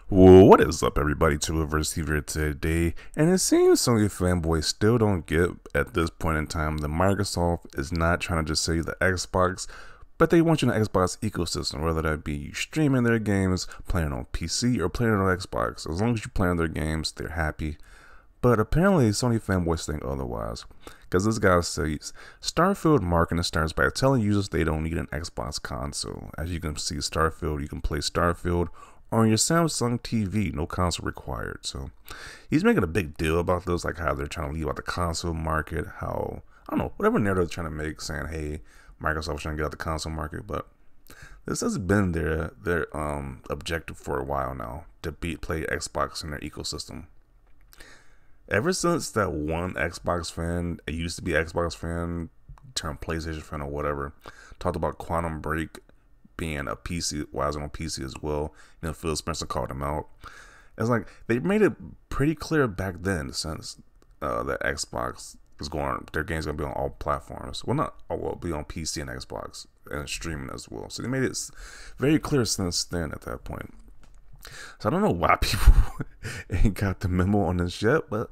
Well, what is up, everybody? Reverse here today, and it seems Sony fanboys still don't get at this point in time that Microsoft is not trying to just sell you the Xbox, but they want you in the Xbox ecosystem, whether that be you streaming their games, playing on PC, or playing on Xbox. As long as you play on their games, they're happy. But apparently, Sony fanboys think otherwise, because this guy says Starfield marketing starts by telling users they don't need an Xbox console. As you can see, Starfield, you can play Starfield on your Samsung TV, no console required. So he's making a big deal about this, like how they're trying to leave out the console market, how, I don't know, whatever narrative they're trying to make, saying, hey, Microsoft's trying to get out the console market. But this has been their objective for a while now, to play Xbox in their ecosystem. Ever since that one Xbox fan, it used to be Xbox fan, turned PlayStation fan or whatever, talked about Quantum Break being a PC, why is it on PC as well? You know, Phil Spencer called him out. It's like they made it pretty clear back then, since that Xbox was going, their games gonna be on all platforms. Well, not all, will be on PC and Xbox and streaming as well. So they made it very clear since then at that point. So I don't know why people ain't got the memo on this yet, but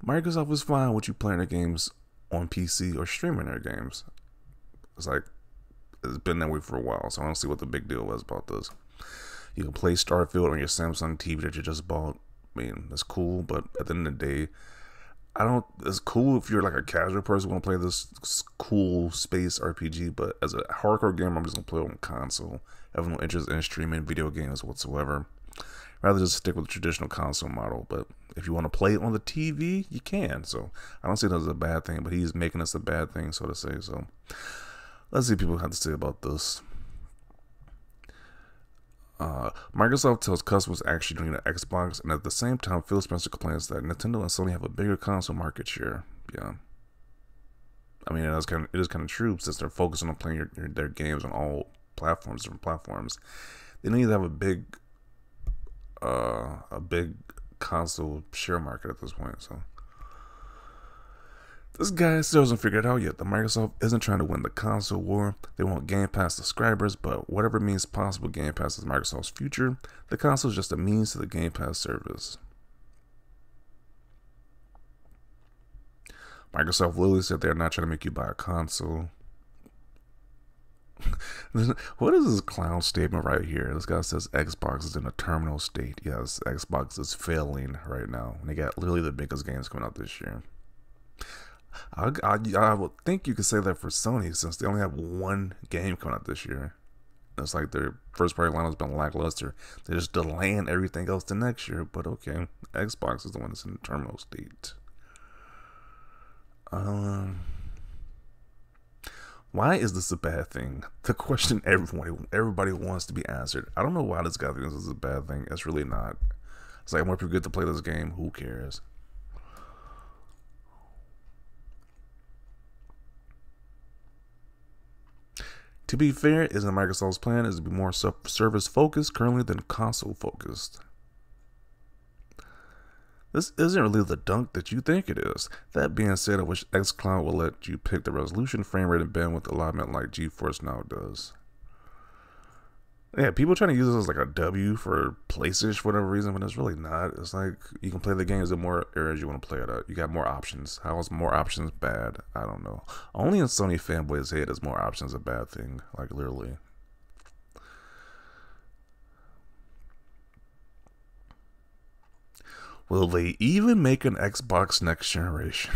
Microsoft is fine with you playing their games on PC or streaming their games. It's like, it's been that way for a while, so I don't see what the big deal was about this. You can play Starfield on your Samsung TV that you just bought. I mean, that's cool, but at the end of the day, it's cool if you're like a casual person who want to play this cool space RPG, but as a hardcore gamer, I'm just going to play it on console. I have no interest in streaming video games whatsoever. Rather just stick with the traditional console model. But if you want to play it on the TV, you can. So I don't see that as a bad thing, but he's making this a bad thing, so to say. So let's see what people have to say about this. Microsoft tells customers actually doing an Xbox, and at the same time, Phil Spencer complains that Nintendo and Sony have a bigger console market share. Yeah, I mean, it is kind of true, since they're focusing on playing their games on all platforms, different platforms. They need to have a big console share market at this point. So this guy still hasn't figured it out yet. The Microsoft isn't trying to win the console war. They want Game Pass subscribers, but whatever means possible, Game Pass is Microsoft's future. The console is just a means to the Game Pass service. Microsoft literally said they're not trying to make you buy a console. What is this clown statement right here? This guy says Xbox is in a terminal state. Yes, Xbox is failing right now. And they got literally the biggest games coming out this year. I would think you could say that for Sony, since they only have one game coming out this year. It's like their first party line has been lackluster. They're just delaying everything else to next year. But okay, Xbox is the one that's in the terminal state. Why is this a bad thing? The question everybody wants to be answered. I don't know why this guy thinks this is a bad thing. It's really not. It's like, more people get to play this game. Who cares? To be fair, isn't Microsoft's plan is to be more service focused currently than console focused? This isn't really the dunk that you think it is. That being said, I wish xCloud will let you pick the resolution, frame rate, and bandwidth allotment like GeForce Now does. Yeah, people trying to use this as like a W for PlayStation for whatever reason, but it's really not. It's like you can play the games in more areas you want to play it at. You got more options. How is more options bad? I don't know. Only in Sony fanboys' head is more options a bad thing. Like, literally. Will they even make an Xbox next generation?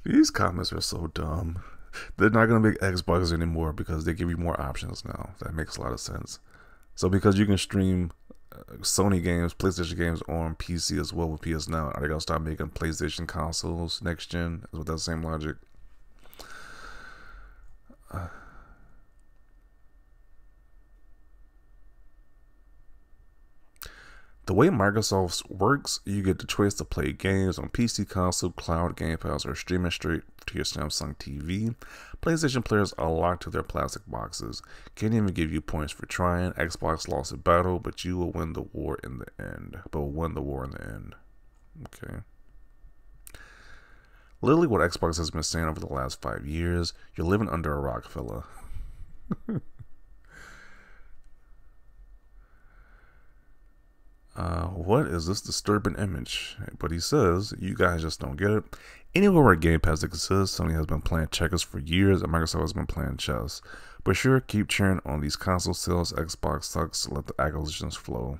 These comments are so dumb. They're not going to make Xbox anymore because they give you more options now. That makes a lot of sense. So because you can stream Sony games, PlayStation games on PC as well with PS Now, are they going to stop making PlayStation consoles next gen? Is with that same logic? The way Microsoft works, you get the choice to play games on PC, console, cloud, Game Pass, or streaming straight to your Samsung TV. PlayStation players are locked to their plastic boxes. Can't even give you points for trying. Xbox lost a battle, but you will win the war in the end. Okay. Literally what Xbox has been saying over the last 5 years, you're living under a rock, fella. What is this disturbing image? But he says, you guys just don't get it. Anywhere where Game Pass exists, Sony has been playing checkers for years, and Microsoft has been playing chess. But sure, keep cheering on these console sales. Xbox sucks. Let the acquisitions flow.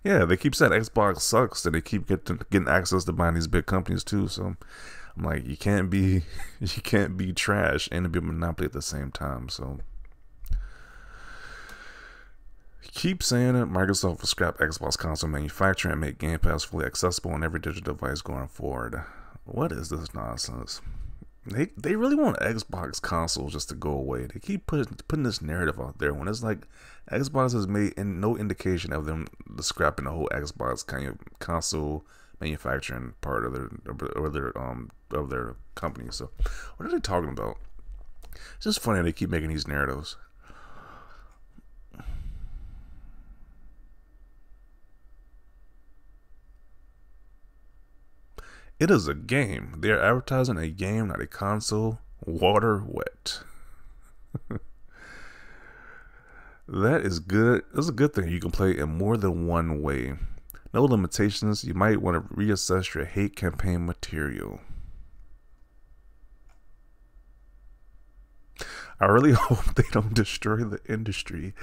Yeah, they keep saying Xbox sucks, and they keep getting access to buying these big companies too. So I'm like, you can't be trash and be a monopoly at the same time. So keep saying it. Microsoft will scrap Xbox console manufacturing and make Game Pass fully accessible on every digital device going forward. What is this nonsense? They really want Xbox consoles just to go away. They keep putting this narrative out there when it's like Xbox has made no indication of them scrapping the whole Xbox kind of console manufacturing part of their company. So what are they talking about? It's just funny they keep making these narratives. It is a game. They're advertising a game, not a console. Water wet. That is good. That's a good thing. You can play in more than one way. No limitations. You might want to reassess your hate campaign material. I really hope they don't destroy the industry.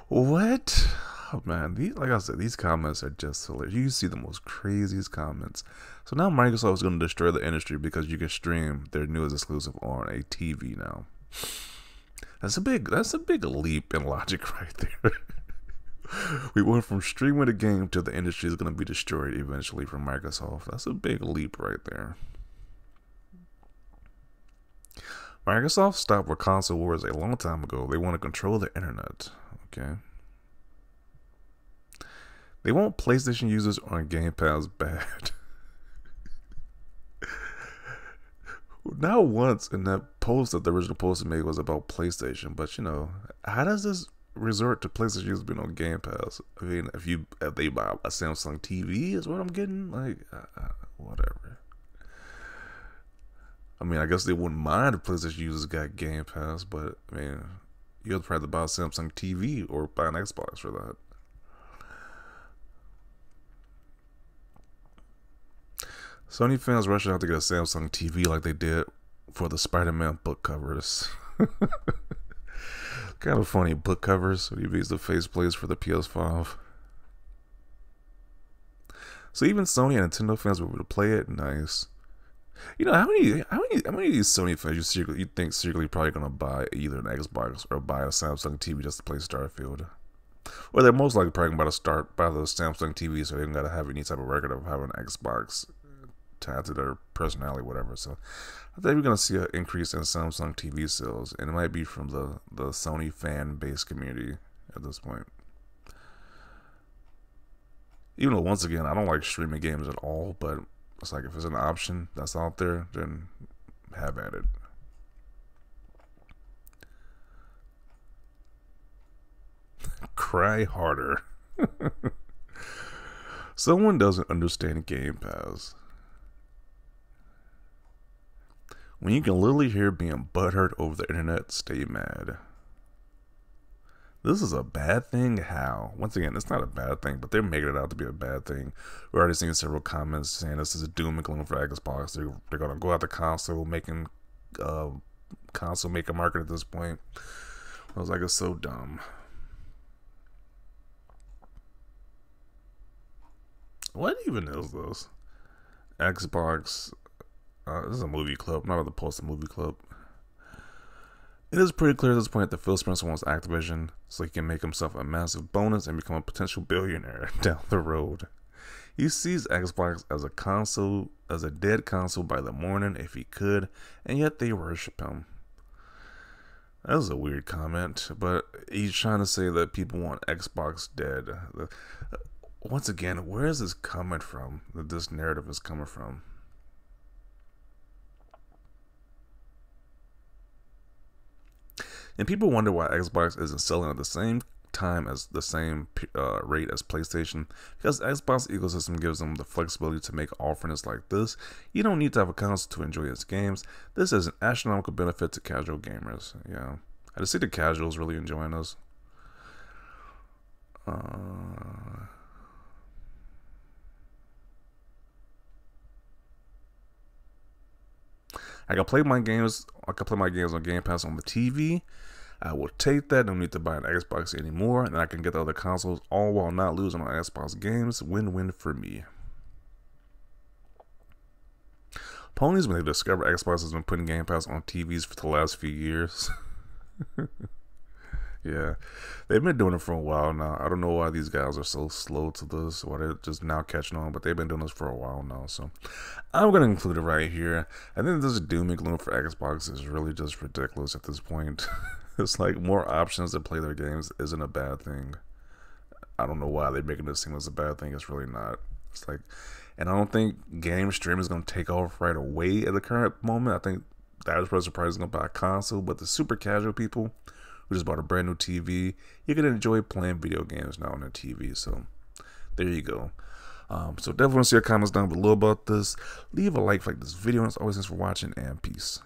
What? Oh man, like I said, these comments are just hilarious. You see the most craziest comments. So now Microsoft is going to destroy the industry because you can stream their newest exclusive on a TV now. That's a big leap in logic right there. We went from streaming a game to the industry is going to be destroyed eventually from Microsoft. That's a big leap right there. Microsoft stopped with console wars a long time ago. They want to control the internet. Okay. They want PlayStation users on Game Pass bad. Not once in that post that the original post made was about PlayStation, but you know, how does this resort to PlayStation users being on Game Pass? I mean, if they buy a Samsung TV is what I'm getting, like whatever. I mean, I guess they wouldn't mind if PlayStation users got Game Pass, but I mean, you have to probably buy a Samsung TV or buy an Xbox for that. Sony fans rushing out to get a Samsung TV like they did for the Spider-Man book covers. Kind of funny book covers when you use the faceplates for the PS5. So even Sony and Nintendo fans were able to play it. Nice. You know, how many of these Sony fans you think secretly probably gonna buy either an Xbox or buy a Samsung TV just to play Starfield? Or they're most likely probably about to buy the Samsung TV so they don't gotta have any type of record of having an Xbox tied to their personality, whatever. So I think we're gonna see an increase in Samsung TV sales, and it might be from the Sony fan base community at this point. Even though, once again, I don't like streaming games at all, but it's like if it's an option that's out there, then have at it. Cry harder. Someone doesn't understand Game Pass. When you can literally hear being butthurt over the internet, stay mad. This is a bad thing? How? Once again, it's not a bad thing, but they're making it out to be a bad thing. We're already seeing several comments saying this is a doom and gloom for Xbox. They're going to go out the console making market at this point. I was like, it's so dumb. What even is this? Xbox. This is a movie club. I'm not about to post a movie club. It is pretty clear at this point that Phil Spencer wants Activision so he can make himself a massive bonus and become a potential billionaire down the road. He sees Xbox as a dead console by the morning if he could, and yet they worship him. That was a weird comment, but he's trying to say that people want Xbox dead. Once again, where is this coming from? That this narrative is coming from? And people wonder why Xbox isn't selling at the same time as the same rate as PlayStation, because Xbox ecosystem gives them the flexibility to make offerings like this. You don't need to have a console to enjoy its games. This is an astronomical benefit to casual gamers. Yeah, I just see the casuals really enjoying this. I can play my games. I can play my games on Game Pass on the TV. I will take that. Don't need to buy an Xbox anymore, and I can get the other consoles all while not losing on Xbox games. Win-win for me. Ponies, when they discover Xbox has been putting Game Pass on TVs for the last few years. Yeah, they've been doing it for a while now. I don't know why these guys are so slow to this, or they're just now catching on, but they've been doing this for a while now. So I'm going to include it right here. I think this doom and gloom for Xbox is really just ridiculous at this point. It's like more options to play their games isn't a bad thing. I don't know why they're making this seem as a bad thing. It's really not. It's like, and I don't think game streaming is going to take off right away at the current moment. I think the average person probably is going to buy a console, but the super casual people who just bought a brand new TV, you can enjoy playing video games now on the TV. So there you go. So definitely want to see your comments down below about this. Leave a like this video. And as always, thanks for watching, and peace.